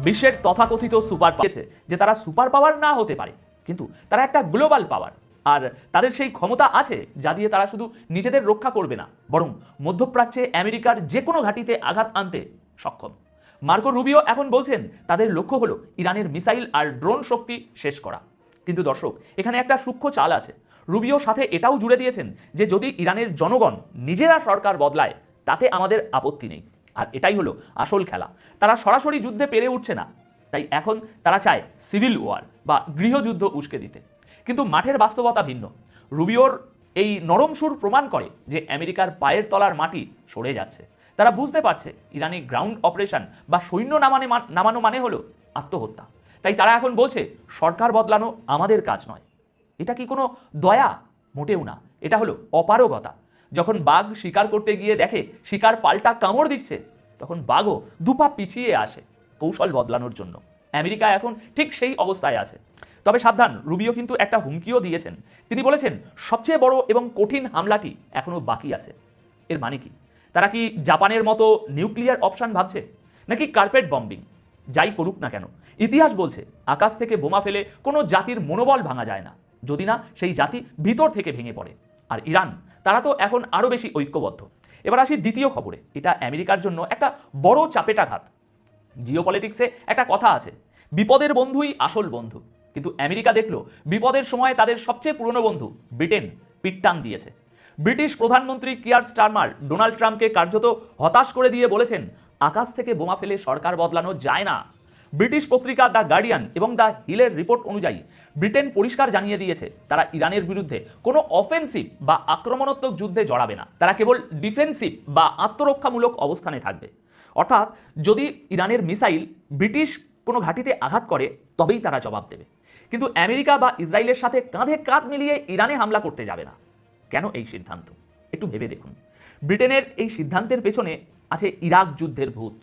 বিশ্বের তথাকথিত super power যে তারা সুপার পাওয়ার না হতে পারে, কিন্তু তারা একটা গ্লোবাল পাওয়ার। আর তাদের সেই ক্ষমতা আছে যা দিয়ে তারা শুধু নিজেদের রক্ষা করবে না, বরং মধ্যপ্রাচ্যে আমেরিকার যে কোনো ঘাঁটিতে আঘাত আনতে সক্ষম। মার্কো রুবিও এখন বলছেন তাদের লক্ষ্য হলো ইরানের মিসাইল আর ড্রোন শক্তি শেষ করা। কিন্তু দর্শক, এখানে একটা সূক্ষ্ম চাল আছে। রুবিও সাথে এটাও জুড়ে দিয়েছেন যে যদি ইরানের জনগণ নিজেরা সরকার বদলায় তাতে আমাদের আপত্তি নেই। আর এটাই হলো আসল খেলা। তারা সরাসরি যুদ্ধে পেরে উঠছে না, তাই এখন তারা চায় সিভিল ওয়ার বা গৃহযুদ্ধ উস্কে দিতে। কিন্তু মাঠের বাস্তবতা ভিন্ন। রুবিওর এই নরম সুর প্রমাণ করে যে আমেরিকার পায়ের তলার মাটি সরে যাচ্ছে। তারা বুঝতে পারছে ইরানি গ্রাউন্ড অপারেশন বা সৈন্য নামানো মানে হলো আত্মহত্যা। তাই তারা এখন বলছে সরকার বদলানো আমাদের কাজ নয়। এটা কি কোনো দয়া? মোটেও না, এটা হলো অপারগতা। যখন বাঘ শিকার করতে গিয়ে দেখে শিকার পাল্টা কামড় দিচ্ছে, তখন বাঘও দুপা পিছিয়ে আসে কৌশল বদলানোর জন্য। আমেরিকা এখন ঠিক সেই অবস্থায় আছে। তবে সাবধান, রুবিও কিন্তু একটা হুমকিও দিয়েছেন। তিনি বলেছেন সবচেয়ে বড় এবং কঠিন হামলাটি এখনো বাকি আছে। এর মানে কি? তারা কি জাপানের মতো নিউক্লিয়ার অপশন ভাবছে, নাকি কার্পেট বম্বিং? যাই করুক না কেন, ইতিহাস বলছে আকাশ থেকে বোমা ফেলে কোনো জাতির মনোবল ভাঙা যায় না, যদি না সেই জাতি ভিতর থেকে ভেঙে পড়ে। আর ইরান, তারা তো এখন আরও বেশি ঐক্যবদ্ধ। এবার আসি দ্বিতীয় খবরে। এটা আমেরিকার জন্য একটা বড় চাপেটাঘাত। জিওপলিটিক্সে একটা কথা আছে, বিপদের বন্ধুই আসল বন্ধু। কিন্তু আমেরিকা দেখলো বিপদের সময় তাদের সবচেয়ে পুরনো বন্ধু ব্রিটেন পিটটান দিয়েছে। ব্রিটিশ প্রধানমন্ত্রী কিয়ার স্টারমার ডোনাল্ড ট্রাম্পকে কার্যত হতাশ করে দিয়ে বলেছেন আকাশ থেকে বোমা ফেলে সরকার বদলানো যায় না। ব্রিটিশ পত্রিকা দ্য গার্ডিয়ান এবং দ্য হিলের রিপোর্ট অনুযায়ী ব্রিটেন পরিষ্কার জানিয়ে দিয়েছে তারা ইরানের বিরুদ্ধে কোনো অফেন্সিভ বা আক্রমণাত্মক যুদ্ধে জড়াবে না। তারা কেবল ডিফেন্সিভ বা আত্মরক্ষামূলক অবস্থানে থাকবে। অর্থাৎ যদি ইরানের মিসাইল ব্রিটিশ কোনো ঘাঁটিতে আঘাত করে তবেই তারা জবাব দেবে। কিন্তু আমেরিকা বা ইসরায়েলের সাথে কাঁধে কাঁধ মিলিয়ে ইরানে হামলা করতে যাবে না। কেন এই সিদ্ধান্ত? একটু ভেবে দেখুন। ব্রিটেনের এই সিদ্ধান্তের পেছনে আছে ইরাক যুদ্ধের ভূত।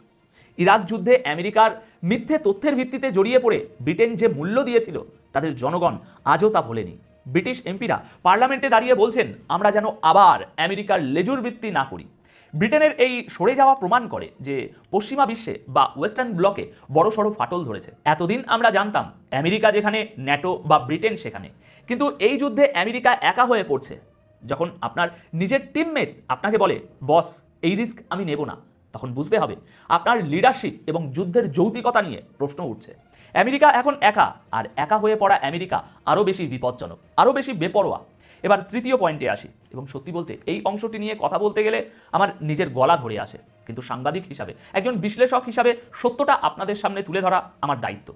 ইরাক যুদ্ধে আমেরিকার মিথ্যে তথ্যের ভিত্তিতে জড়িয়ে পড়ে ব্রিটেন যে মূল্য দিয়েছিল তাদের জনগণ আজও তা ভোলেনি। ব্রিটিশ এমপিরা পার্লামেন্টে দাঁড়িয়ে বলছেন আমরা যেন আবার আমেরিকার লেজুর বৃত্তি না করি। ব্রিটেনের এই সরে যাওয়া প্রমাণ করে যে পশ্চিমা বিশ্বে বা ওয়েস্টার্ন ব্লকে বড়সড় ফাটল ধরেছে। এতদিন আমরা জানতাম আমেরিকা যেখানে, ন্যাটো বা ব্রিটেন সেখানে। কিন্তু এই যুদ্ধে আমেরিকা একা হয়ে পড়ছে। যখন আপনার নিজের টিমমেট আপনাকে বলে বস এই রিস্ক আমি নেব না, তখন বুঝতে হবে আপনার লিডারশিপ এবং যুদ্ধের যৌক্তিকতা নিয়ে প্রশ্ন উঠছে। আমেরিকা এখন একা, আর একা হয়ে পড়া আমেরিকা আরও বেশি বিপজ্জনক, আরও বেশি বেপরোয়া। এবার তৃতীয় পয়েন্টে আসি, এবং সত্যি বলতে এই অংশটি নিয়ে কথা বলতে গেলে আমার নিজের গলা ধরে আসে। কিন্তু সাংবাদিক হিসাবে, একজন বিশ্লেষক হিসাবে সত্যটা আপনাদের সামনে তুলে ধরা আমার দায়িত্ব।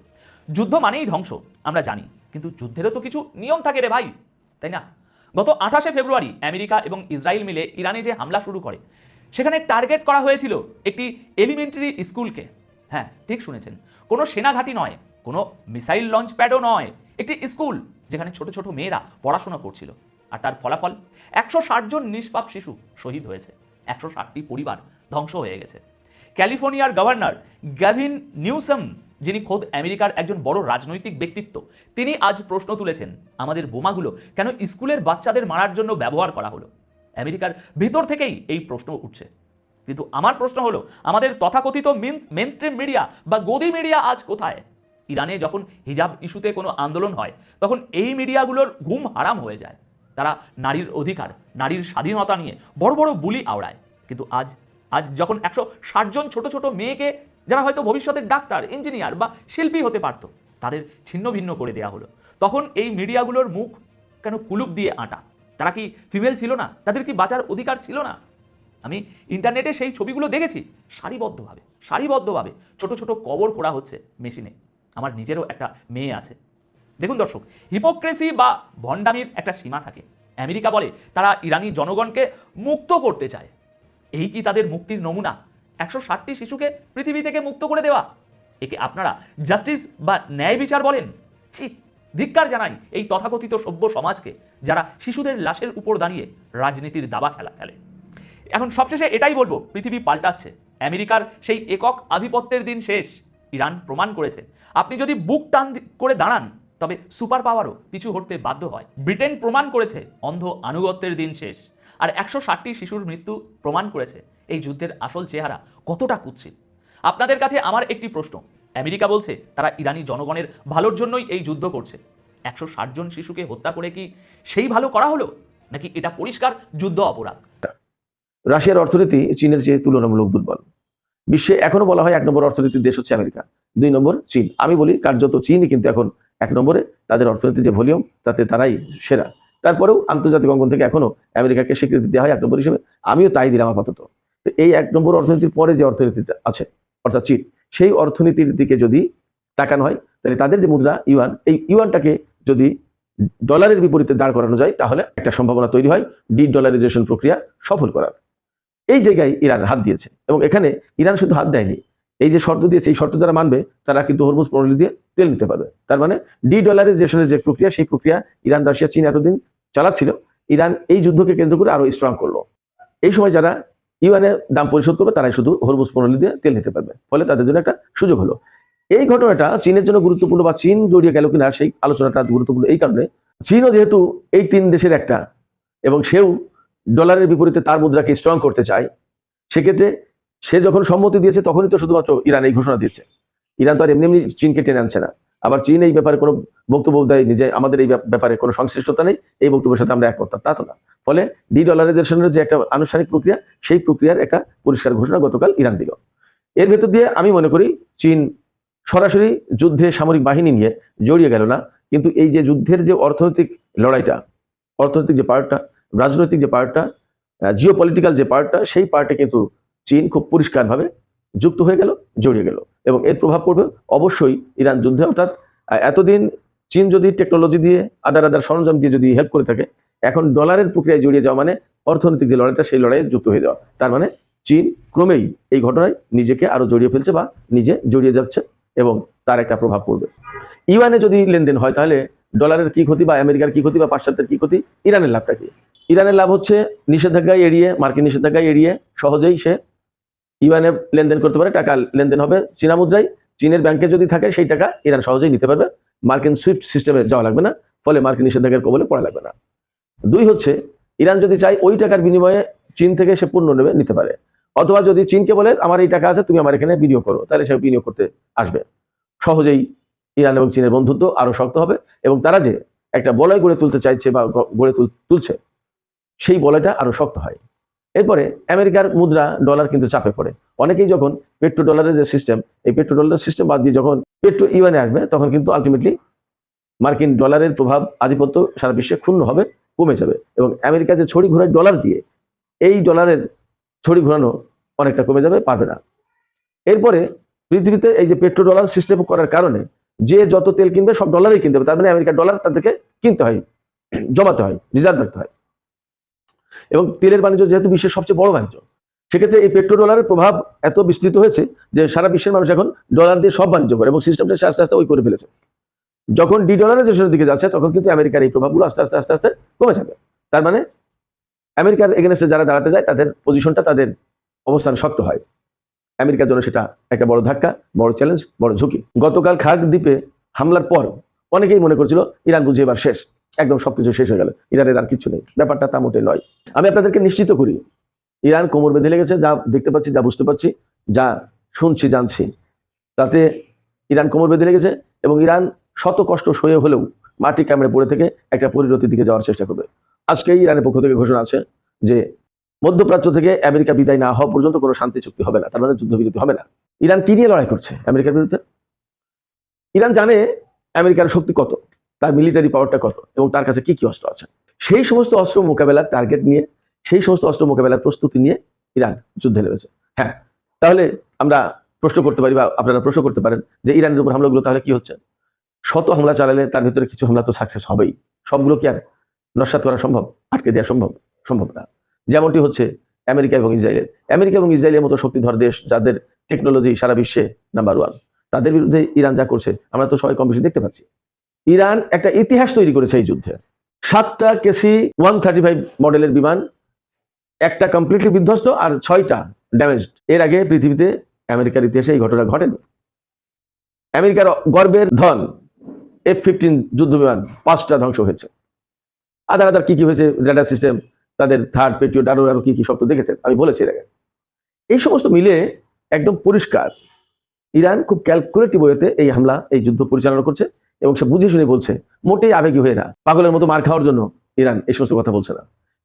যুদ্ধ মানেই ধ্বংস আমরা জানি, কিন্তু যুদ্ধেরও তো কিছু নিয়ম থাকে রে ভাই, তাই না? গত 28শে ফেব্রুয়ারি আমেরিকা এবং ইসরায়েল মিলে ইরানে যে হামলা শুরু করে, সেখানে টার্গেট করা হয়েছিল একটি এলিমেন্টারি স্কুলকে। হ্যাঁ, ঠিক শুনেছেন, কোনো সেনাঘাঁটি নয়, কোনো মিসাইল লঞ্চ প্যাডও নয়, একটি স্কুল যেখানে ছোট ছোট মেয়েরা পড়াশোনা করছিল। আর তার ফলাফল 160 জন নিষ্পাপ শিশু শহীদ হয়েছে, 160টি পরিবার ধ্বংস হয়ে গেছে। ক্যালিফোর্নিয়ার গভর্নর গ্যাভিন নিউসাম, যিনি খোদ আমেরিকার একজন বড় রাজনৈতিক ব্যক্তিত্ব, তিনি আজ প্রশ্ন তুলেছেন আমাদের বোমাগুলো কেন স্কুলের বাচ্চাদের মারার জন্য ব্যবহার করা হলো। আমেরিকার ভিতর থেকেই এই প্রশ্ন উঠছে। কিন্তু আমার প্রশ্ন হলো আমাদের তথাকথিত মেইনস্ট্রিম মিডিয়া বা গদি মিডিয়া আজ কোথায়? ইরানে যখন হিজাব ইস্যুতে কোনো আন্দোলন হয় তখন এই মিডিয়াগুলোর ঘুম হারাম হয়ে যায়। তারা নারীর অধিকার, নারীর স্বাধীনতা নিয়ে বড় বড় বুলি আওড়ায়। কিন্তু আজ যখন 160 জন ছোট ছোট মেয়েকে, যারা হয়তো ভবিষ্যতের ডাক্তার, ইঞ্জিনিয়ার বা শিল্পী হতে পারত, তাদের ছিন্ন ভিন্ন করে দেওয়া হলো, তখন এই মিডিয়াগুলোর মুখ কেন কুলুপ দিয়ে আটা? তারা কি ফিমেল ছিল না? তাদের কি বাঁচার অধিকার ছিল না? আমি ইন্টারনেটে সেই ছবিগুলো দেখেছি, সারিবদ্ধভাবে ছোট ছোট কবর করা হচ্ছে মেশিনে। আমার নিজেরও একটা মেয়ে আছে। দেখুন দর্শক, হিপোক্রেসি বা ভণ্ডামির একটা সীমা থাকে। আমেরিকা বলে তারা ইরানি জনগণকে মুক্ত করতে চায়। এই কি তাদের মুক্তির নমুনা? 160টি শিশুকে পৃথিবী থেকে মুক্ত করে দেওয়া? একে আপনারা জাস্টিস বা ন্যায় বিচার বলেন? ছি, ধিক্কার জানাই এই তথাকথিত সভ্য সমাজকে, যারা শিশুদের লাশের উপর দাঁড়িয়ে রাজনীতির দাবা খেলে। এখন সবশেষে এটাই বলবো, পৃথিবী পাল্টাচ্ছে। আমেরিকার সেই একক আধিপত্যের দিন শেষ। ইরান প্রমাণ করেছে আপনি যদি বুক টান করে দাঁড়ান তবে সুপার পাওয়ারও পিছু হটতে বাধ্য হয়। ব্রিটেন প্রমাণ করেছে অন্ধ আনুগত্যের দিন শেষ। আর 160টি শিশুর মৃত্যু প্রমাণ করেছে এই যুদ্ধের আসল চেহারা কতটা কুৎসিত। আপনাদের কাছে আমার একটি প্রশ্ন, আমেরিকা বলছে তারা ইরানি জনগণের ভালোর জন্যই এই যুদ্ধ করছে। 160 জন শিশুকে হত্যা করে কি সেই ভালো করা হলো, নাকি এটা পরিষ্কার যুদ্ধ অপরাধ? রাশিয়ার অর্থনীতি চীনের চেয়ে তুলনামূলক দুর্বল। বিশ্বে এখনো বলা হয় 1 নম্বর অর্থনীতির দেশ হচ্ছে আমেরিকা, 2 নম্বর চীন। আমি বলি কার্যত চীনই কিন্তু এখন 1 নম্বরে, তাদের অর্থনীতির যে ভলিউম তাতে তারাই সেরা। তারপরেও আন্তর্জাতিক অঙ্গন থেকে এখনো আমেরিকাকে স্বীকৃতি দেওয়া হয় 1 নম্বর হিসেবে, আমিও তাই দিলাম আপাতত। তো এই 1 নম্বর অর্থনীতির পরে যে অর্থনীতিটা আছে অর্থাৎ চীন, সেই অর্থনীতির দিকে যদি তাকানো হয় তাহলে তাদের যে মুদ্রা ইউয়ান, এই ইউয়ানটাকে যদি ডলারের বিপরীতে দাঁড় করানো যায় তাহলে একটা সম্ভাবনা তৈরি হয় ডি ডলারাইজেশন প্রক্রিয়া সফল করার। এই জায়গায় ইরান হাত দিয়েছে, এবং এখানে ইরান শুধু হাত দেয়নি, এই যে শর্ত দিয়েছে এই শর্ত যারা মানবে তারা কিন্তু হরমুজ প্রণালী দিয়ে তেল নিতে পারবে। তার মানে ডি ডলারাইজেশনের যে প্রক্রিয়া, সেই প্রক্রিয়া ইরান, রাশিয়া, চীন এতদিন চালাচ্ছিল। ইরান এই যুদ্ধকে কেন্দ্র করে আরো স্ট্রং করলো। এই সময় যারা ইউয়ানে দাম পরিশোধ করবে তারাই শুধু হরমুজ প্রণালী দিয়ে তেল নিতে পারবে, ফলে তাদের জন্য একটা সুযোগ হলো। এই ঘটনাটা চীনের জন্য গুরুত্বপূর্ণ, বা চীন জড়িয়ে গেল কিনা সেই আলোচনাটা গুরুত্বপূর্ণ এই কারণে, চীনও যেহেতু এই 3 দেশের একটা, এবং সেও ডলারের বিপরীতে তার মুদ্রাকে স্ট্রং করতে চায়, সেক্ষেত্রে সে যখন সম্মতি দিয়েছে তখনই তো শুধুমাত্র ইরান এই ঘোষণা দিয়েছে। ইরান তো আর এমনি এমনি চীনকে টেনে আনছে না। আবার চীন এই ব্যাপারে কোনো বক্তব্য দেয় নিজে, আমাদের এই ব্যাপারে কোনো সংশ্লিষ্টতা নেই, এই বক্তব্যের সাথে আমরা একমত, তা তো না। ফলে ডি ডলারাইজেশনের যে একটা আনুষ্ঠানিক প্রক্রিয়া, সেই প্রক্রিয়ার একটা পরিষ্কার ঘোষণা গতকাল ইরান দিল। এর ভেতর দিয়ে আমি মনে করি চীন সরাসরি যুদ্ধে সামরিক বাহিনী নিয়ে জড়িয়ে গেল না, কিন্তু এই যে যুদ্ধের যে অর্থনৈতিক লড়াইটা, অর্থনৈতিক যে পার্টটা, রাজনৈতিক যে পার্টটা, জিওপলিটিক্যাল যে পার্টটা, সেই পার্টে কিন্তু চীন খুব পরিষ্কারভাবে যুক্ত হয়ে গেল, জড়িয়ে গেল, এবং এর প্রভাব পড়বে অবশ্যই ইরান যুদ্ধে। অর্থাৎ এতদিন চীন যদি টেকনোলজি দিয়ে আদার সরঞ্জাম দিয়ে যদি হেল্প করে থাকে, এখন ডলারের প্রক্রিয়ায় জড়িয়ে যাওয়া মানে অর্থনৈতিক যে লড়াইটা, সেই লড়াইয়ে যুক্ত হয়ে যাওয়া। তার মানে চীন ক্রমেই এই ঘটনায় নিজেকে আরো জড়িয়ে ফেলছে, বা নিজে জড়িয়ে যাচ্ছে, এবং তার একটা প্রভাব পড়বে। ইউয়ানে যদি লেনদেন হয় তাহলে ডলারের কি ক্ষতি, বা আমেরিকার কি ক্ষতি, বা পাশ্চাত্যের কি ক্ষতি, ইরানের লাভটা কি? ইরানের লাভ হচ্ছে নিষেধাজ্ঞায় এড়িয়ে, মার্কিন নিষেধাজ্ঞায় এড়িয়ে সহজেই সে ইউয়ানে লেনদেন করতে পারে। টাকা লেনদেন হবে চীনা মুদ্রায়, চীনের ব্যাংকে যদি থাকে সেই টাকা ইরান সহজেই নিতে পারবে, মার্কিন সুইফট সিস্টেমে যাওয়া লাগবে না, ফলে মার্কিন নিষেধাজ্ঞার কবলে পড়া লাগবে না। 2 হচ্ছে ইরান যদি চায় ওই টাকার বিনিময়ে চীন থেকে সে পণ্য নেবে, নিতে পারে, অথবা যদি চীনকে বলে আমার এই টাকা আছে, তুমি আমার এখানে বিনিয়োগ করো, তাহলে সে বিনিয়োগ করতে আসবে। সহজেই ইরান এবং চীনের বন্ধুত্ব আরো শক্ত হবে, এবং তারা যে একটা বলয় গড়ে তুলতে চাইছে বা গড়ে তুলছে, সেই বলয়টা আরো শক্ত হয়। এরপরে আমেরিকার মুদ্রা ডলার কিন্তু চাপে পড়ে। অনেকেই যখন পেট্রো ডলারের যে সিস্টেম, এই পেট্রো ডলারের সিস্টেম বাদ দিয়ে যখন পেট্রো ইউয়ানে আসবে, তখন কিন্তু আলটিমেটলি মার্কিন ডলারের প্রভাব, আধিপত্য সারা বিশ্বে ক্ষুণ্ণ হবে, কমে যাবে, এবং আমেরিকা যে ছড়ি ঘোরায় ডলার দিয়ে, এই ডলারের ছড়ি ঘোরানো অনেকটা কমে যাবে, পারবে না। এরপরে পৃথিবীতে এই যে পেট্রো ডলার সিস্টেম করার কারণে যে যত তেল কিনবে সব ডলারই কিনতে হবে, তার মানে আমেরিকার ডলার তাদেরকে কিনতে হয়, জমাতে হয়, রিজার্ভ রাখতে হয়। এবং তেলের বাণিজ্য যেহেতু বিশ্বের সবচেয়ে বড় বাণিজ্য, সেক্ষেত্রে এই পেট্রো ডলারের প্রভাব এত বিস্তৃত হয়েছে যে সারা বিশ্বের মানুষ এখন ডলার দিয়ে সব বাণিজ্য করে, এবং সিস্টেমটা আস্তে আস্তে ওই করে ফেলেছে। যখন ডি ডলারাইজেশনের দিকে যাচ্ছে, তখন কিন্তু আমেরিকার এই প্রভাবগুলো আস্তে আস্তে আস্তে আস্তে কমে যাবে। তার মানে আমেরিকার এগেনস্টে যারা দাঁড়াতে যায়, তাদের পজিশনটা, তাদের অবস্থান শক্ত হয়। আমেরিকার জন্য সেটা একটা বড় ধাক্কা, বড় চ্যালেঞ্জ, বড় ঝুঁকি। গতকাল খার্গ দ্বীপে হামলার পর অনেকেই মনে করছিল ইরান বুঝে এবার শেষ, একদম সবকিছু শেষ হয়ে গেল, ইরানের আর কিছু নেই। ব্যাপারটা তা মোটেই নয়। আমি আপনাদেরকে নিশ্চিত করি, ইরান কোমর বেঁধে লেগেছে। যা দেখতে পাচ্ছি, যা বুঝতে পারছি, যা শুনছি, জানছি, তাতে ইরান কোমর বেঁধে লেগেছে, এবং ইরান শত কষ্ট সয়ে হলেও মাটি কামড়ে পড়ে থেকে একটা পরিণতির দিকে যাওয়ার চেষ্টা করবে। আজকেই ইরানের পক্ষ থেকে ঘোষণা আছে যে মধ্যপ্রাচ্য থেকে আমেরিকা বিদায় না হওয়া পর্যন্ত কোনো শান্তি চুক্তি হবে না, তার মানে যুদ্ধবিরতি হবে না। ইরান কি নিয়ে লড়াই করছে আমেরিকার বিরুদ্ধে? ইরান জানে আমেরিকার শক্তি কত, তার মিলিটারি পাওয়ারটা কত, এবং তার কাছে কি কি অস্ত্র আছে। সেই সমস্ত অস্ত্র মোকাবেলার টার্গেট নিয়ে, সেই সমস্ত অস্ত্র মোকাবেলার প্রস্তুতি নিয়ে ইরান যুদ্ধে নেমেছে। হ্যাঁ, তাহলে আমরা প্রশ্ন করতে পারি, বা আপনারা প্রশ্ন করতে পারেন যে ইরানের উপর হামলাগুলো তাহলে কি হচ্ছে? শত হামলা চালালে তার ভিতরে কিছু হামলা তো সাকসেস হবেই। সবগুলো কি আর নস্যাৎ করা সম্ভব, আটকে দেওয়া সম্ভব না। যেমনটি হচ্ছে আমেরিকা এবং ইসরায়েলের। আমেরিকা এবং ইসরায়েলের মতো শক্তিধর দেশ, যাদের টেকনোলজি সারা বিশ্বে নাম্বার 1, তাদের বিরুদ্ধে ইরান যা করছে আমরা তো সবাই কম বেশি দেখতে পাচ্ছি। ইরান একটা ইতিহাস তৈরি করেছে এই যুদ্ধে। 7টা KC-135 মডেলের বিমান, একটা কমপ্লিটলি বিধ্বস্ত আর 6টা ড্যামেজড। এর আগে পৃথিবীতে আমেরিকার ইতিহাসে এই ঘটনা ঘটেনি। আমেরিকার গর্বের ধন F-15 যুদ্ধ বিমান 5টা ধ্বংস হয়েছে। আদার কি কি হয়েছে, রেডার সিস্টেম, তাদের থার্ড পেট্রিয়ট, আরো কি কি সব তো দেখেছেন, আমি বলেছি এর আগে। এই সমস্ত মিলে একদম পরিষ্কার ইরান খুব ক্যালকুলেটিভ ওয়েতে এই হামলা, এই যুদ্ধ পরিচালনা করছে এবং সে বুঝে শুনে বলছে, মোটেই আবেগী হয়ে না, পাগলের মতো মার খাওয়ার জন্য ইরান এই সমস্ত কথা বলছে না।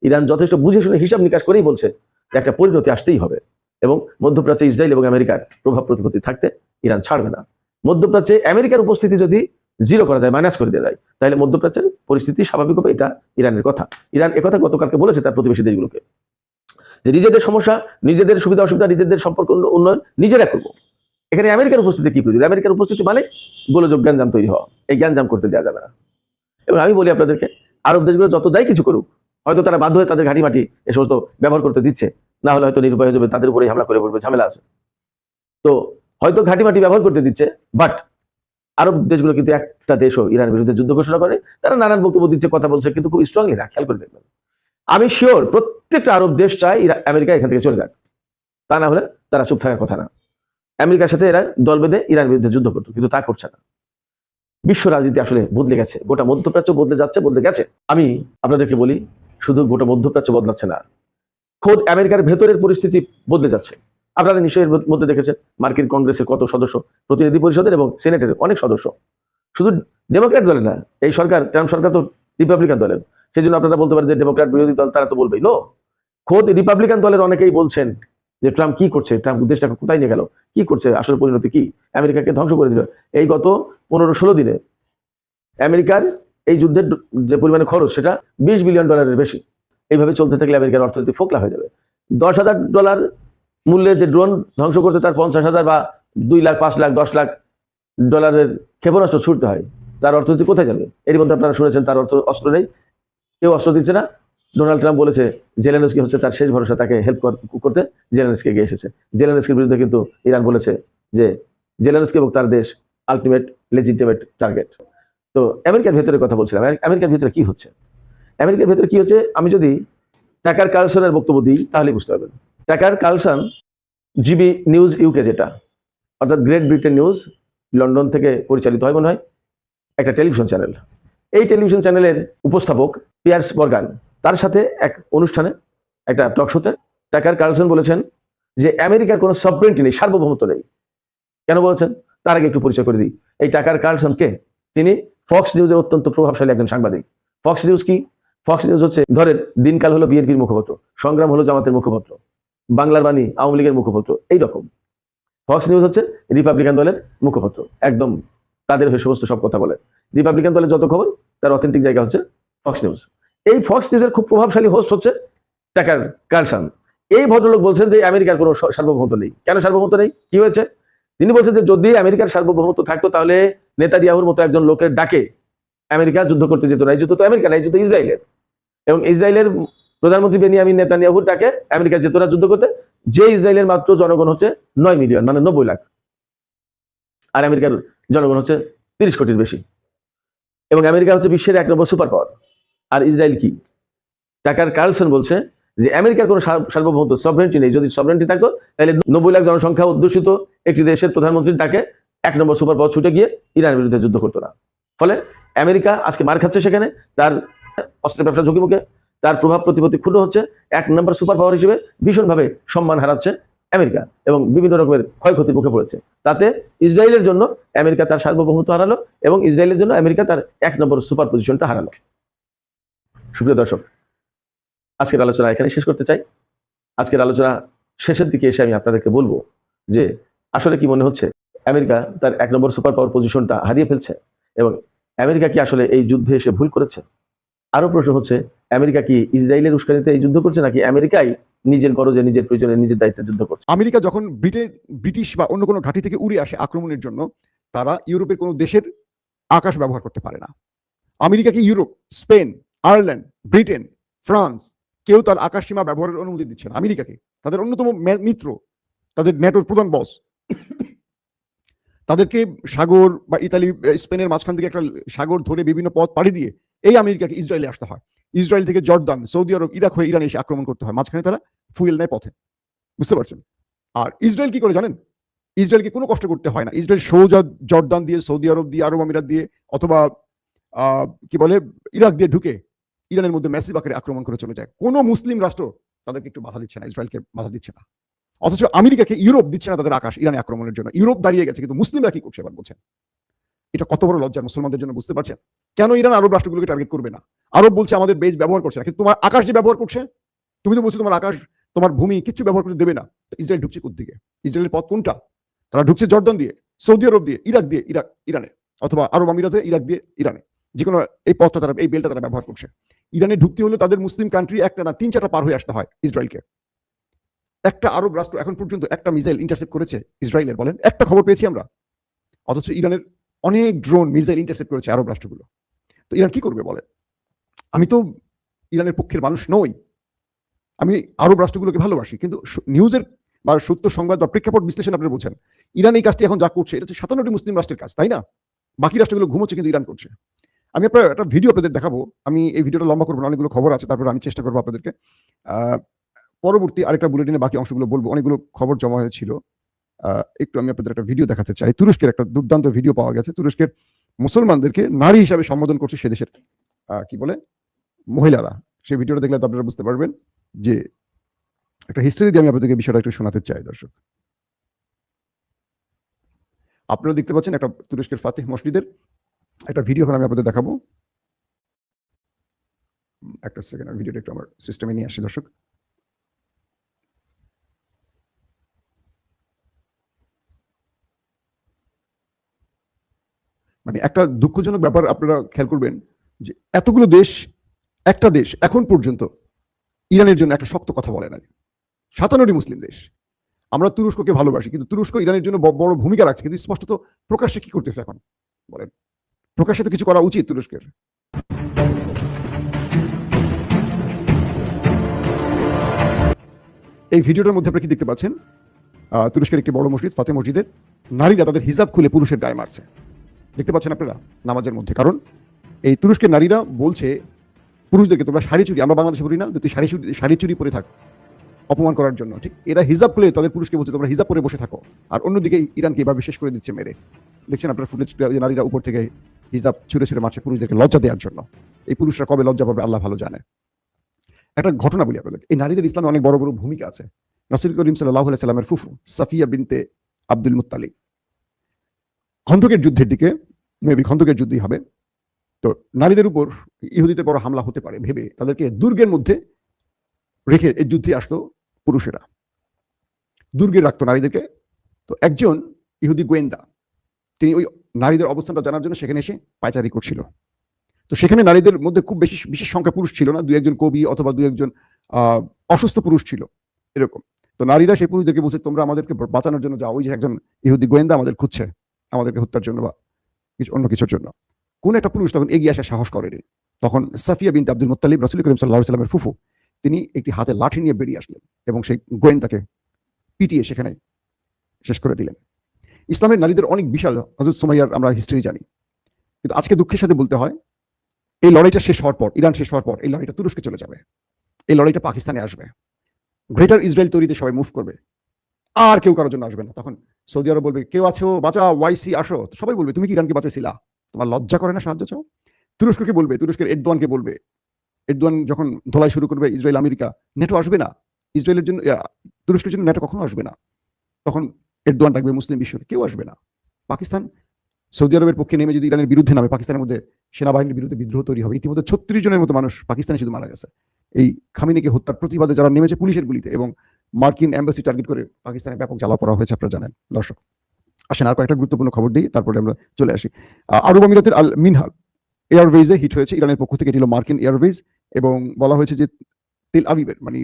ইরান যথেষ্ট বুঝে শুনে হিসাব নিকাশ করেই বলছে যে একটা পরিণতি আসতেই হবে এবং মধ্যপ্রাচ্যে ইসরায়েল এবং আমেরিকার প্রভাব প্রতিপত্তি থাকতে ইরান ছাড়বে না। মধ্যপ্রাচ্যে আমেরিকার উপস্থিতি যদি জিরো করা যায়, মাইনাস করে দেওয়া যায়, তাহলে মধ্যপ্রাচ্যের পরিস্থিতি স্বাভাবিক হবে। এটা ইরানের কথা। ইরান একথা গতকালকে বলেছে তার প্রতিবেশী দেশগুলোকে, যে নিজেদের সমস্যা, নিজেদের সুবিধা অসুবিধা, নিজেদের সম্পর্ক উন্নয়ন নিজেরা করবো। এখানে আমেরিকার উপস্থিতি কি প্রয়োজন? আমেরিকার উপস্থিতি মানে গোলযোগ জ্ঞানজাম তৈরি হওয়া। এই জ্ঞানজাম করতে দেওয়া যাবে না। এবং আমি বলি আপনাদেরকে, আরব দেশগুলো যত যাই কিছু করুক, হয়তো তারা বাধ্য হয়ে তাদের ঘাঁটি মাটি এ সমস্ত ব্যবহার করতে দিচ্ছে, না হলে হয়তো নিরুপায় হয়ে যাবে, তাদের উপরেই হামলা করে পড়বে, ঝামেলা আছে। তো হয়তো ঘাঁটি মাটি ব্যবহার করতে দিচ্ছে, বাট আরব দেশগুলো কিন্তু একটা দেশও ইরানের বিরুদ্ধে যুদ্ধ ঘোষণা করে, তারা নানান বক্তব্য দিচ্ছে, কথা বলছে, কিন্তু খুব স্ট্রংলি না। খেয়াল করে দেখবেন, আমি শিওর প্রত্যেকটা আরব দেশ চায় আমেরিকা এখান থেকে চলে যাক, তা না হলে তারা চুপ থাকার কথা না। আমেরিকার সাথে এরা দল বেঁধে ইরানের বিরুদ্ধে যুদ্ধ করতো, কিন্তু তা করছে না। বিশ্ব রাজনীতি আসলে বদলে গেছে, গোটা মধ্যপ্রাচ্য বদলে যাচ্ছে, বদলে গেছে। আমি আপনাদেরকে বলি, শুধু গোটা মধ্যপ্রাচ্য বদলাচ্ছে না, খোদ আমেরিকার ভেতরের পরিস্থিতি বদলে যাচ্ছে। আপনারা নিশ্চয়ই এর মধ্যে দেখেছেন মার্কিন কংগ্রেসের কত সদস্য, প্রতিনিধি পরিষদের এবং সিনেটের অনেক সদস্য শুধু ডেমোক্র্যাট দলের না। এই সরকার, ট্রাম্প সরকার তো রিপাবলিকান দলের, সেই জন্য আপনারা বলতে পারেন যে ডেমোক্র্যাট বিরোধী দল, তারা তো বলবেই। নো, খোদ রিপাবলিকান দলের অনেকেই বলছেন যে ট্রাম্প কি করছে, ট্রাম্প দেশটাকে কোথায় নিয়ে গেল, কি করছে, আসলে পরিণতি কি, আমেরিকাকে ধ্বংস করে দিল। এই গত 15-16 দিনে আমেরিকার এই যুদ্ধের যে পরিমাণে খরচ, সেটা $20 বিলিয়ন বেশি। এইভাবে চলতে থাকলে আমেরিকার অর্থনীতি ফোকলা হয়ে যাবে। $10,000 মূল্যে যে ড্রোন ধ্বংস করতে তার 50,000 বা 2 লাখ, 5 লাখ, 10 লাখ ডলারের ক্ষেপণাস্ত্র ছুটতে হয়, তার অর্থনীতি কোথায় যাবে? এর মধ্যে আপনারা শুনেছেন তার অস্ত্র নেই, কেউ অস্ত্র দিচ্ছে না। ডোনাল্ড ট্রাম্প বলেছে জেলেনস্কি হচ্ছে তার শেষ ভরসা, তাকে হেল্প করতে জেলেনস্কি এগিয়ে এসেছে। জেলেনস্কির বিরুদ্ধে কিন্তু ইরান বলেছে যে জেলেনস্কি এবং তার দেশ আলটিমেট লেজিটিমেট টার্গেট। তো আমেরিকার ভেতরে কথা বলছিলাম, আমেরিকার ভেতরে কি হচ্ছে? আমেরিকার ভেতরে কি হচ্ছে আমি যদি টাকার কার্লসনের বক্তব্য দিই তাহলে বুঝতে পারবেন। Tucker Carlson GB news UK, যেটা অর্থাৎ গ্রেট ব্রিটেন নিউজ, লন্ডন থেকে পরিচালিত হয় মনে হয়, একটা টেলিভিশন চ্যানেল। এই টেলিভিশন চ্যানেলের উপস্থাপক পিয়ার্স মর্গান, তার সাথে এক অনুষ্ঠানে, একটা টক শোতে টাকার কার্লসন বলেছেন যে আমেরিকার কোনো সভরেন্টি নেই, সার্বভৌমত্ব নেই। কেন বলেছেন তার আগে একটু পরিচয় করে দিই। এই টাকার কার্লসন কে? তিনি ফক্স নিউজের অত্যন্ত প্রভাবশালী একজন সাংবাদিক। ফক্স নিউজ কি? ফক্স নিউজ হচ্ছে, ধরেন দিনকাল হলো বিএনপির মুখপাত্র, সংগ্রাম হলো জামাতের মুখপাত্র, বাংলার বাণী আওয়ামী লীগের মুখপাত্র, এইরকম। ফক্স নিউজ হচ্ছে রিপাবলিকান দলের মুখপাত্র, একদম তাদের হয়ে সমস্ত সব কথা বলে। রিপাবলিকান দলের যত খবর তার অথেন্টিক জায়গা হচ্ছে ফক্স নিউজ। এই ফক্স নিউজের খুব প্রভাবশালী হোস্ট হচ্ছে টাকার কার্লসন। এই ভদ্রলোক বলছেন যে আমেরিকার কোনো সার্বভৌমত্ব নেই। কেন সার্বভৌমত্ব নেই? কি হয়েছে? তিনি বলছেন যে যদি আমেরিকার সার্বভৌমত্ব থাকতো তাহলে নেতানিয়াহুর মতো একজন লোকের ডাকে আমেরিকা যুদ্ধ করতে যেত না। এই যুদ্ধ তো আমেরিকা না, এই যুদ্ধ ইসরায়েলের। এবং ইসরায়েলের প্রধানমন্ত্রী বেনিয়ামিন নেতানিয়াহুর ডাকে আমেরিকা যেত না যুদ্ধ করতে, যে ইসরায়েলের মাত্র জনগণ হচ্ছে 9 মিলিয়ন, মানে 90 লাখ, আর আমেরিকার জনগণ হচ্ছে 30 কোটির বেশি। এবং আমেরিকা হচ্ছে বিশ্বের 1 নম্বর সুপার পাওয়ার। আর ইসরায়েল কি? টাকার কার্লসন বলছে যে আমেরিকার কোনো সার্বভৌমত্ব, সভরেন্টি নেই। যদি সভরেন্টি থাকতো তাহলে 90 লাখ জনসংখ্যা অধ্যুষিত একটি দেশের প্রধানমন্ত্রীর ডাকে 1 নম্বর সুপার পাওয়ার ছুটে গিয়ে ইরানের বিরুদ্ধে যুদ্ধ করতো না। ফলে আমেরিকা আজকে মার খাচ্ছে, সেখানে তার অস্ত্রের ব্যবসা ঝুঁকি মুখে, তার প্রভাব প্রতিপত্তি ক্ষুণ্ণ হচ্ছে, 1 নম্বর সুপার পাওয়ার হিসেবে ভীষণভাবে সম্মান হারাচ্ছে আমেরিকা এবং বিভিন্ন রকমের ক্ষয়ক্ষতির মুখে পড়েছে। তাতে ইসরায়েলের জন্য আমেরিকা তার সার্বভৌমত্ব হারালো এবং ইসরায়েলের জন্য আমেরিকা তার 1 নম্বর সুপার পজিশনটা হারালো। সুপ্রিয় দর্শক, আজকের আলোচনা এখানে শেষ করতে চাই। আজকের আলোচনা শেষের দিকে এসে আমি আপনাদেরকে বলবো যে আসলে কি মনে হচ্ছে আমেরিকা তার 1 নম্বর সুপার পাওয়ার পজিশনটা হারিয়ে ফেলছে এবং আমেরিকা কি আসলে এই যুদ্ধে এসে ভুল করেছে? আরো প্রশ্ন হচ্ছে, আমেরিকা কি ইসরায়েলের উস্কানিতে এই যুদ্ধ করছে, নাকি আমেরিকাই নিজের গরজে, নিজের প্রয়োজনে, নিজের দায়িত্বে যুদ্ধ করছে? আমেরিকা যখন ব্রিটিশ বা অন্য কোনো ঘাঁটি থেকে উড়ে আসে আক্রমণের জন্য, তারা ইউরোপের কোনো দেশের আকাশ ব্যবহার করতে পারে না। আমেরিকাকে Europe, Spain, Ireland, Britain, France কেউ তার আকাশ সীমা ব্যবহারের অনুমতি দিচ্ছে না। আমেরিকাকে, তাদের অন্যতম মিত্র, তাদের ন্যাটোর প্রধান বস, তাদেরকে সাগর বা ইতালি, স্পেনের মাঝখান থেকে একটা সাগর ধরে বিভিন্ন পথ পাড়ি দিয়ে এই আমেরিকাকে ইসরায়েলে আসতে হয়। ইসরায়েল থেকে জর্দান, সৌদি আরব, ইরাক হয়ে ইরানে এসে আক্রমণ করতে হয়। মাঝখানে তারা ফুয়েল নেয় পথে, বুঝতে পারছেন? আর ইসরায়েল কি করে জানেন? ইসরায়েলকে কোনো কষ্ট করতে হয় না। ইসরায়েল সোজা জর্দান দিয়ে, সৌদি আরব দিয়ে, আরব আমিরাত দিয়ে, অথবা কি বলে ইরাক দিয়ে ঢুকে ইরানের মধ্যে ম্যাসিভ আকারে আক্রমণ করে চলে যায়। কোনো মুসলিম রাষ্ট্র তাদেরকে একটু বাধা দিচ্ছে না, ইসরায়েলকে বাধা দিচ্ছে না। অথচ আমেরিকাকে ইউরোপ দিচ্ছে না তাদের আকাশ ইরানে আক্রমণের জন্য। ইউরোপ দাঁড়িয়ে গেছে, কিন্তু মুসলিমরা কি করছে এবার বলছেন? এটা কত বড় লজ্জার মুসলমানদের জন্য, বুঝতে পারছেন? কেন ইরান আরব রাষ্ট্রগুলোকে টার্গেট করবে না? আরব বলছে আমাদের বেজ ব্যবহার করছে না, কিন্তু তোমার আকাশ যে ব্যবহার করছে, তুমি তো বলছো তোমার আকাশ, তোমার ভূমি কিচ্ছু ব্যবহার করতে দেবে না। ইসরায়েল ঢুকছে কোত্থেকে? ইসরায়েলের পথ কোনটা? তারা ঢুকছে জর্ডান দিয়ে, সৌদি আরব দিয়ে, ইরাক দিয়ে, ইরানে, অথবা আরব আমিরাতে, ইরাক দিয়ে ইরানে, যে কোনো এই পথটা তারা, এই বেলটা তারা ব্যবহার করছে। ইরানে ঢুকতে হলে তাদের মুসলিম কান্ট্রি একটা না 3-4টা পার হয়ে আসতে হয় ইসরায়েলকে। একটা আরব রাষ্ট্র এখন পর্যন্ত একটা মিসাইল ইন্টারসেপ্ট করেছে ইসরায়েলের, বলেন? একটা খবর পেয়েছি আমরা। অথচ ইরানের অনেক ড্রোন মিসাইল ইন্টারসেপ্ট করেছে আরব রাষ্ট্রগুলো। তো ইরান কি করবে বলেন? আমি তো ইরানের পক্ষের মানুষ নই, আমি আরব রাষ্ট্রগুলোকে ভালোবাসি, কিন্তু নিউজের বা সত্য সংবাদ বা প্রেক্ষাপট বিশ্লেষণ আপনি বোঝেন। ইরান এই কাজটি এখন যা করছে, এটা হচ্ছে 57টি মুসলিম রাষ্ট্রের কাজ, তাই না? বাকি রাষ্ট্রগুলো ঘুমোচ্ছে, কিন্তু ইরান করছে। আমি একটা ভিডিও আপনাদের দেখাবো। আমি এই ভিডিওটা লম্বা করবো না, অনেকগুলো খবর আছে, তারপর আমি চেষ্টা করবো আপনাদেরকে পরবর্তী আরেকটা বুলেটিনে বাকি অংশগুলো বলবো। অনেকগুলো খবর জমা হয়েছিল, একটু আমি আপনাদের একটা ভিডিও দেখাতে চাই। তুরস্কের একটা দুর্দান্ত ভিডিও পাওয়া গেছে। তুরস্কের মুসলমানদেরকে নারী হিসাবে সম্বোধন করছে সে দেশের কি বলে মহিলারা। সেই ভিডিওটা দেখলে তো আপনারা বুঝতে পারবেন যে একটা হিস্ট্রি দিয়ে আমি আপনাদেরকে বিষয়টা একটু শোনাতে চাই। দর্শক, আপনারা দেখতে পাচ্ছেন একটা তুরস্কের ফাতিহ মসজিদের একটা ভিডিও এখন আমি আপনাদের দেখাবো। একটা সেকেন্ড, ভিডিওটা একটু আমার সিস্টেমে নিয়ে আসি। দর্শক, মানে একটা দুঃখজনক ব্যাপার আপনারা খেয়াল করবেন যে এতগুলো দেশ, একটা দেশ এখন পর্যন্ত ইরানের জন্য একটা শক্ত কথা বলে নাই। 57টি মুসলিম দেশ। আমরা তুরস্ককে ভালোবাসি, কিন্তু তুরস্ক ইরানের জন্য বড় ভূমিকা রাখছে, কিন্তু স্পষ্টত প্রকাশ্যে কি করতেছে এখন বলেন? প্রকাশ্যে তো কিছু করা উচিত তুরস্কের। এই ভিডিওটার মধ্যে আপনারা কি দেখতে পাচ্ছেন? তুরস্কের একটি বড় মসজিদ, ফাতে মসজিদের নারীরা তাদের হিজাব খুলে পুরুষের গায়ে মারছে। দেখতে পাচ্ছেন আপনারা নামাজের মধ্যে। কারণ এই তুরস্কের নারীরা বলছে পুরুষদেরকে, তোমরা শাড়ি চুরি, আমরা বাংলাদেশে বলি না তুই শাড়ি চুরি পরে থাক, অপমান করার জন্য। ঠিক এরা হিজাব খুলে তাদের পুরুষকে বলছে তোমরা হিজাব পরে বসে থাকো। আর অন্যদিকে ইরানকে এভাবে শেষ করে দিচ্ছে মেরে। দেখছেন আপনারা ফুটেজ, নারীরা উপর থেকে হিজাব ছুঁড়ে ছুঁড়ে মারছে পুরুষদেরকে লজ্জা দেওয়ার জন্য। এই পুরুষরা কবে লজ্জা পাবে আল্লাহ ভালো জানে। একটা ঘটনা বলি আপনাদের। এই নারীদের ইসলামে অনেক বড় বড় ভূমিকা আছে। রাসূল করিম সাল্লাল্লাহু আলাইহি সাল্লামের ফুফু সাফিয়া বিনতে আব্দুল মুত্তালিব খন্দকের যুদ্ধের দিকে, মেবি খন্দকের যুদ্ধই হবে, তো নারীদের উপর ইহুদিদের বড় হামলা হতে পারে ভেবে তাদেরকে দুর্গের মধ্যে রেখে এই যুদ্ধে আসতো পুরুষেরা, দুর্গে রাখতো নারীদেরকে। তো একজন ইহুদি গোয়েন্দা, তিনি ওই নারীদের অবস্থানটা জানার জন্য সেখানে এসে পায়চারি করছিল। তো সেখানে নারীদের মধ্যে খুব বেশি বিশেষ সংখ্যা পুরুষ ছিল না, 2-1 জন কবি অথবা 2-1 জন অসুস্থ পুরুষ ছিল এরকম। তো নারীরা সেই পুরুষদেরকে বলছে তোমরা আমাদেরকে বাঁচানোর জন্য যাও, ওই যে একজন ইহুদি গোয়েন্দা আমাদের খুঁজছে আমাদেরকে হত্যার জন্য বা কিছু অন্য কিছুর জন্য। কোন একটা পুরুষ তখন এগিয়ে আসার সাহস করেনি। তখন সাফিয়া বিনতে আব্দুল মুত্তালিব রাসূল করিম সাল্লাল্লাহু আলাইহি সাল্লামের ফুফু, তিনি একটি হাতে লাঠি নিয়ে বেরিয়ে আসলেন এবং সেই গোয়েন্দাকে পিটিয়ে সেখানে শেষ করে দিলেন। ইসলামের নারীদের অনেক বিশাল, হযরত সুমাইয়ার আমরা হিস্ট্রি জানি, কিন্তু আজকে দুঃখের সাথে বলতে হয় এই লড়াইটা শেষ হওয়ার পর, ইরান শেষ হওয়ার পর এই লড়াইটা তুরস্কে চলে যাবে, এই লড়াইটা পাকিস্তানে আসবে, গ্রেটার ইসরায়েল তৈরিতে সবাই মুভ করবে, আর কেউ কারোর জন্য আসবে না। তখন সৌদি আরব বলবে কেউ আছো বাঁচাও, ওয়াইসি আসো, সবাই বলবে তুমি কি ইরানকে বাঁচাইছিলা, তোমার লজ্জা করে না সাহায্য চাও? তুরস্ককে বলবে, তুরস্কের এরদোয়ানকে বলবে, এরদোয়ান যখন ধোলাই শুরু করবে ইসরায়েল আমেরিকা, নেটো আসবে না ইসরায়েলের জন্য, তুরস্কের জন্য নেটো কখনো আসবে না। তখন এরদোয়ান ডাকবে মুসলিম বিশ্বকে, কেউ আসবে না। পাকিস্তান সৌদি আরবের পক্ষে নেমে যদি ইরানের বিরুদ্ধে নামে, পাকিস্তানের মধ্যে সেনাবাহিনীর বিরুদ্ধে বিদ্রোহ তৈরি হবে। ইতিমধ্যে 36 জনের মতো মানুষ পাকিস্তানে শুধু মারা গেছে এই খামেনিকে হত্যার প্রতিবাদে যারা নেমেছে পুলিশের গুলিতে, এবং মার্কিন এম্বাসি টার্গেট করে পাকিস্তানে ব্যাপক জ্বালা করা হয়েছে, আপনারা জানেন। দর্শক আসেন আর কয়েকটা গুরুত্বপূর্ণ খবর দিই, তারপরে আমরা চলে আসি। আরব আমিরাতের আল মিনহাল এয়ারওয়েজে হিট হয়েছে ইরানের পক্ষ থেকে, এটি হলো মার্কিন এয়ারওয়েজ, এবং বলা হয়েছে যে তেল আবিবের মানে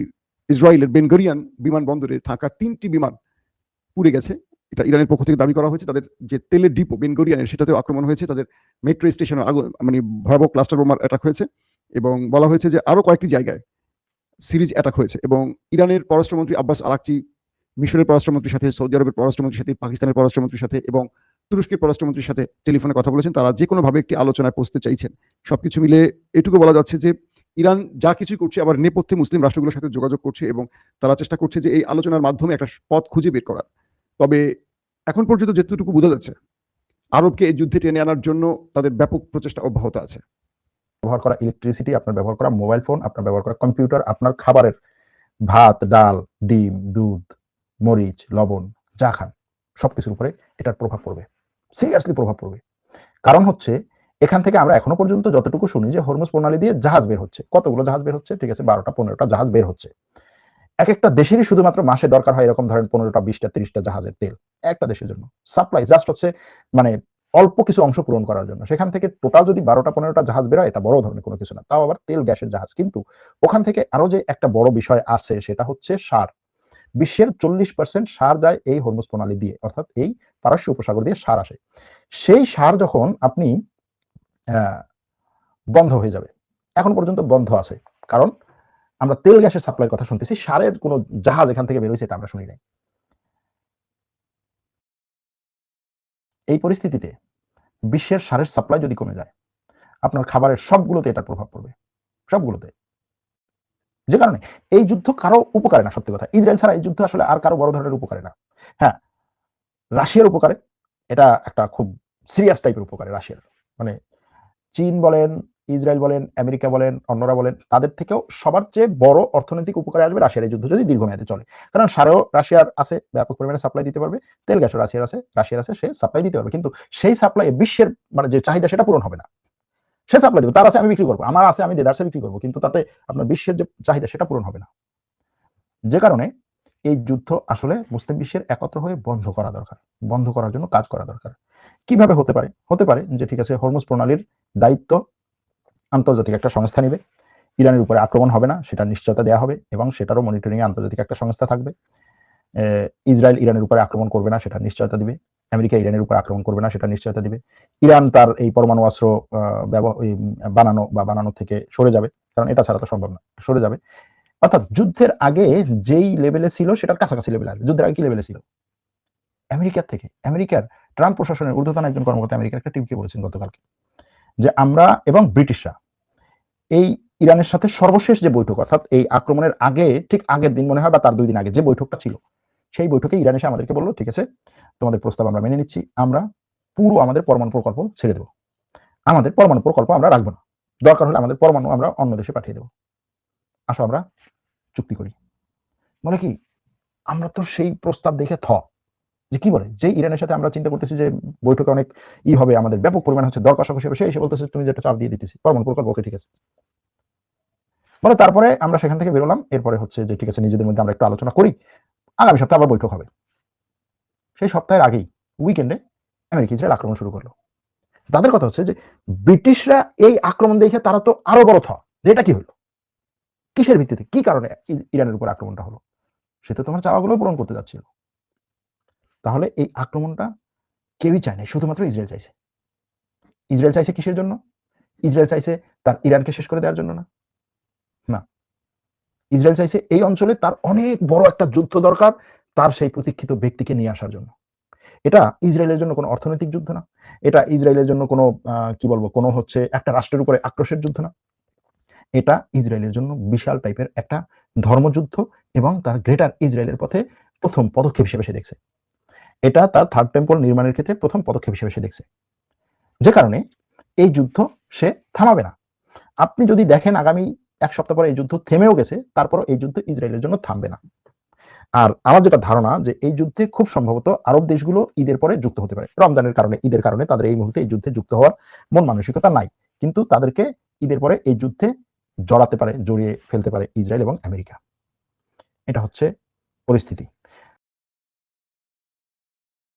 ইসরায়েলের বেন গরিয়ান বিমানবন্দরে থাকা 3টি বিমান পুড়ে গেছে। এটা ইরানের পক্ষ থেকে দাবি করা হয়েছে। তাদের যে তেলের ডিপো বেন গরিয়ানের, সেটাতেও আক্রমণ হয়েছে। তাদের মেট্রো স্টেশনে আগুন, মানে ভয়াবহ ক্লাস্টার বোমার অ্যাটাক হয়েছে, এবং বলা হয়েছে যে আরো কয়েকটি জায়গায় সিরিজ অ্যাটাক হয়েছে। এবং ইরানের পররাষ্ট্রমন্ত্রী আব্বাস আরাকচি মিশরের পররাষ্ট্রমন্ত্রীর সাথে, সৌদি আরবের পররাষ্ট্রমন্ত্রীর সাথে, পাকিস্তানের পররাষ্ট্রমন্ত্রীর সাথে এবং তুরস্কের পররাষ্ট্রমন্ত্রীর সাথে টেলিফোনে কথা বলেছেন। তারা যে কোনোভাবে একটি আলোচনায় পৌঁছতে চাইছেন। সবকিছু মিলে এটুকু বলা যাচ্ছে যে ইরান যা কিছু করছে আবার নেপথ্যে মুসলিম রাষ্ট্রগুলোর সাথে যোগাযোগ করছে, এবং তারা চেষ্টা করছে যে এই আলোচনার মাধ্যমে একটা পথ খুঁজে বের করার। তবে এখন পর্যন্ত যেটুকু বোঝা যাচ্ছে, আরবকে এই যুদ্ধে টেনে আনার জন্য তাদের ব্যাপক প্রচেষ্টা অব্যাহত আছে। ব্যবহার করা ইলেকট্রিসিটি, আপনার ব্যবহার করা মোবাইল ফোন, আপনার ব্যবহার করা কম্পিউটার, আপনার খাবারের ভাত, ডাল, ডিম, দুধ, মরিচ, লবণ যা খান সবকিছুর উপরে এটার প্রভাব পড়বে, সিরিয়াসলি প্রভাব পড়বে। কারণ হচ্ছে এখান থেকে আমরা এখনো পর্যন্ত যতটুকু শুনি যে হরমুজ প্রণালী দিয়ে জাহাজ বের হচ্ছে, কতগুলো জাহাজ বের হচ্ছে, ঠিক আছে 12টা 15টা জাহাজ বের হচ্ছে। এক একটা দেশেরই শুধুমাত্র মাসে দরকার হয় এরকম ধরেন 15টা 20টা 30টা জাহাজের তেল একটা দেশের জন্য, সাপ্লাই জাস্ট হচ্ছে মানে অল্প কিছু অংশ পূরণ করার জন্য। সেখান থেকে টোটাল যদি 12টা 15টা জাহাজ বেরোয় এটা বড় ধরনের কোনো কিছু না, তাও আবার তেল গ্যাসের জাহাজ। কিন্তু ওখান থেকে আরো যে একটা বড় বিষয় আছে সেটা হচ্ছে সার। বিশ্বের 40% সার যায় এই হরমুজ প্রণালী দিয়ে, অর্থাৎ এই পারস্য উপসাগর দিয়ে সার আসে। সেই সার যখন আপনি বন্ধ হয়ে যাবে, এখন পর্যন্ত বন্ধ আছে, কারণ আমরা তেল গ্যাসের সাপ্লাইয়ের কথা শুনতেছি, সারের কোনো জাহাজ এখান থেকে বেরোইছে এটা আমরা শুনি নাই। এই পরিস্থিতিতে বিশ্বের সারের সাপ্লাই যদি কমে যায়, আপনার খাবারের সবগুলোতে এটার প্রভাব পড়বে, সবগুলোতে। যে কারণে এই যুদ্ধ কারো উপকারে না, সত্যি কথা। ইসরায়েল ছাড়া এই যুদ্ধ আসলে আর কারো বড় ধরনের উপকারে না। হ্যাঁ, রাশিয়ার উপকারে, এটা একটা খুব সিরিয়াস টাইপের উপকারে রাশিয়ার। মানে চীন বলেন, ইসরায়েল বলেন, আমেরিকা বলেন, অন্যরা বলেন, তাদের থেকেও সবার চেয়ে বড় অর্থনৈতিক উপকারে আসবে রাশিয়ার এই যুদ্ধ যদি দীর্ঘমেয়াদে চলে। কারণ সারেও রাশিয়ার আছে, ব্যাপক পরিমাণে সাপ্লাই দিতে পারবে, তেল গ্যাসও রাশিয়ার আছে, সে সাপ্লাই দিতে পারবে। কিন্তু সেই সাপ্লাই বিশ্বের মানে যে চাহিদা সেটা পূরণ হবে না। সে সাপ্লাই দেবে, তার আছে আমি বিক্রি করবো, আমার আছে আমি দেদারসে বিক্রি করবো, কিন্তু তাতে আপনার বিশ্বের যে চাহিদা সেটা পূরণ হবে না। যে কারণে এই যুদ্ধ আসলে মুসলিম বিশ্বের একত্র হয়ে বন্ধ করা দরকার, বন্ধ করার জন্য কাজ করা দরকার। কিভাবে হতে পারে? হতে পারে যে ঠিক আছে, হরমুজ প্রণালীর দায়িত্ব আন্তর্জাতিক একটা সংস্থা নেবে, ইরানের উপরে আক্রমণ হবে না সেটা নিশ্চয়তা দেওয়া হবে, এবং সেটারও মনিটরিং আন্তর্জাতিক একটা সংস্থা থাকবে। ইসরায়েল ইরানের উপরে আক্রমণ করবে না সেটা নিশ্চয়তা দিবে, আমেরিকা ইরানের উপর আক্রমণ করবে না সেটা নিশ্চয়তা দিবে, ইরান তার এই পরমাণু অস্ত্র বানানো থেকে সরে যাবে, কারণ এটা ছাড়া তো সম্ভব না, সরে যাবে। অর্থাৎ যুদ্ধের আগে যেই লেভেলে ছিল সেটার কাছাকাছি লেভেলে আসবে। যুদ্ধের আগে কি লেভেলে ছিল? আমেরিকার থেকে, আমেরিকার ট্রাম্প প্রশাসনের ঊর্ধ্বতন একজন কর্মকর্তা আমেরিকার একটা টিমকে বলেছেন গতকালকে যে আমরা এবং ব্রিটিশরা এই ইরানের সাথে সর্বশেষ যে বৈঠক, অর্থাৎ এই আক্রমণের আগে ঠিক আগের দিন মনে হয় বা তার 2 দিন আগে যে বৈঠকটা ছিল, সেই বৈঠকে ইরান এসে আমাদেরকে বললো ঠিক আছে তোমাদের প্রস্তাব আমরা মেনে নিচ্ছি, আমরা পুরো আমাদের পরমাণু প্রকল্প ছেড়ে দেবো, আমাদের পরমাণু প্রকল্প আমরা রাখবো না, দরকার হলে আমাদের পরমাণু আমরা অন্য দেশে পাঠিয়ে দেবো, আসো আমরা চুক্তি করি। বলে কি আমরা তো সেই প্রস্তাব দেখে যে কি বলে, যে ইরানের সাথে আমরা চিন্তা করতেছি যে বৈঠকে অনেক হবে, আমাদের ব্যাপক পরিমাণ হচ্ছে দর কষাকষি হবে, সে এসে বলতেছে তুমি যেটা চাপ দিয়ে দিতেছি পরমাণু প্রকল্প, ওকে ঠিক আছে। বলে তারপরে আমরা সেখান থেকে বেরোলাম, এরপরে হচ্ছে যে ঠিক আছে নিজেদের মধ্যে আমরা একটু আলোচনা করি, আগামী সপ্তাহে আবার বৈঠক হবে। সেই সপ্তাহের আগেই উইকেন্ডে আমেরিকা ইসরায়েল আক্রমণ শুরু করলো। তাদের কথা হচ্ছে যে ব্রিটিশরা এই আক্রমণ দেখে তারা তো আরো বড় যে এটা কি হলো, কিসের ভিত্তিতে, কি কারণে ইরানের উপর আক্রমণটা হলো, সে তো তোমার চাওয়াগুলো পূরণ করতে যাচ্ছিল। তাহলে এই আক্রমণটা কেউই চায় না, শুধুমাত্র ইসরায়েল চাইছে। ইসরায়েল চাইছে কিসের জন্য? ইসরায়েল চাইছে তার ইরানকে শেষ করে দেওয়ার জন্য না, না, ইসরায়েল চাইছে এই অঞ্চলে তার অনেক বড় একটা যুদ্ধ দরকার, তার সেই প্রতীক্ষিত ব্যক্তিকে নিয়ে আসার জন্য। এটা ইসরায়েলের জন্য কোনো অর্থনৈতিক যুদ্ধ না, এটা ইসরায়েলের জন্য কোনো কি বলবো কোনো হচ্ছে একটা রাষ্ট্রের উপরে আক্রোশের যুদ্ধ না, এটা ইসরায়েলের জন্য বিশাল টাইপের একটা ধর্মযুদ্ধ, এবং তার গ্রেটার ইসরায়েলের পথে প্রথম পদক্ষেপ হিসেবে সে দেখছে। এটা তার থার্ড টেম্পল নির্মাণের ক্ষেত্রে প্রথম পদক্ষেপ হিসেবে সে দেখছে। যে কারণে এই যুদ্ধ সে থামাবে না। আপনি যদি দেখেন আগামী 1 সপ্তাহ পরে এই যুদ্ধ থেমেও গেছে, তারপরও এই যুদ্ধ ইসরায়েলের জন্য থামবে না। আর আমার যেটা ধারণা যে এই যুদ্ধে খুব সম্ভবত আরব দেশগুলো ঈদের পরে যুক্ত হতে পারে, রমজানের কারণে, ঈদের কারণে তাদের এই মুহূর্তে এই যুদ্ধে যুক্ত হওয়ার মন মানসিকতা নাই, কিন্তু তাদেরকে ঈদের পরে এই যুদ্ধে জড়িয়ে ফেলতে পারে ইসরায়েল এবং আমেরিকা। এটা হচ্ছে পরিস্থিতি।